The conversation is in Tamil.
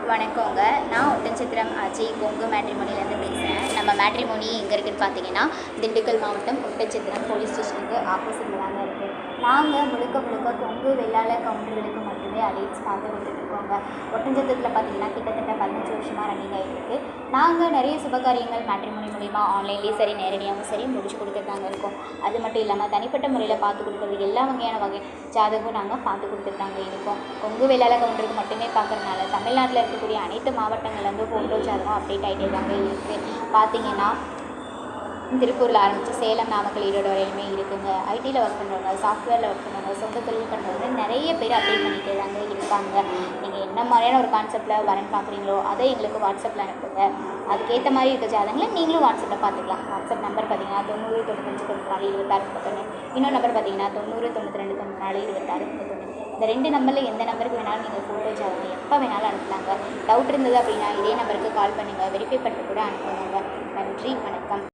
வணக்கங்க. நான் ஒட்டன்சத்திரம் ஆச்சி கொங்கு மேட்ரிமோனிலேருந்து பேசுகிறேன். நம்ம மேட்ரிமோனி எங்கே இருக்குதுன்னு பார்த்தீங்கன்னா, திண்டுக்கல் மாவட்டம் ஒட்டன்சத்திரம் போலீஸ் ஸ்டேஷனுக்கு ஆப்போசிட்டில் தாங்க இருக்குது. நாங்கள் முழுக்க முழுக்க கொங்கு வெள்ளாளர் கவுண்டர்களுக்கு மட்டுமே அலைன்ஸ் பார்த்து கொடுத்துட்ருக்கோங்க. ஒட்டன்சத்திரத்தில் பார்த்தீங்கன்னா கிட்டத்தட்ட 15 வருஷமாக ரன்னிங் ஆகிட்டு நாங்கள் நிறைய சுபகாரியங்கள் மேட்ரிமோனி மூலிமா ஆன்லைன்லேயும் சரி நேரடியாகவும் சரி முடிச்சு கொடுத்துட்டாங்க இருக்கோம். அது மட்டும் இல்லாமல் தனிப்பட்ட முறையில் பார்த்து கொடுக்குறது எல்லா வகையான ஜாதகம் நாங்கள் பார்த்து கொடுத்துட்டாங்க இருக்கோம். கொங்கு வெள்ளாளர் கவுண்டருக்கு மட்டுமே பார்க்குறதுனால தமிழ்நாட்டில் இருக்கக்கூடிய அனைத்து மாவட்டங்கள்லேருந்து ஃபோட்டோ ஜாதகம் அப்டேட் ஆகிட்டே தாங்க இருக்குது. பார்த்தீங்கன்னா திருப்பூரில் ஆரம்பித்து சேலம், நாமக்கல், ஈரோடு வரையிலுமே இருக்குங்க. ஐடியில் ஒர்க் பண்ணுறவங்க, சாஃப்ட்வேரில் ஒர்க் பண்ணுறவங்க, சொந்த தொழில் பண்ணுறவங்க நிறைய பேர் அப்டேட் பண்ணிகிட்டே தாங்க இருக்காங்க. நீங்கள் என்ன மாதிரியான ஒரு கான்செப்டில் வரேன்னு பார்க்குறீங்களோ அதை எங்களுக்கு வாட்ஸ்அப்பில் அனுப்புங்க. அதுக்கேற்ற மாதிரி இருக்க ஜாதகங்களை நீங்களும் வாட்ஸ்அப்பில் பார்த்துக்கலாம். வாட்ஸ்அப் நம்பர் பார்த்தீங்கன்னா 90 95 94 26 31. இன்னொரு நம்பர் பார்த்தீங்கன்னா 90 92 94 26 31. இந்த 2 நம்பரில் எந்த நம்பருக்கு வேணாலும் நீங்கள் ஃபோட்டோ ஜாதகம் எப்போ வேணாலும் அனுப்பலாங்க. டவுட் இருந்தது அப்படின்னா இதே நம்பருக்கு கால் பண்ணுங்கள். வெரிஃபை பண்ணிட்டு கூட அனுப்புங்க. நன்றி, வணக்கம்.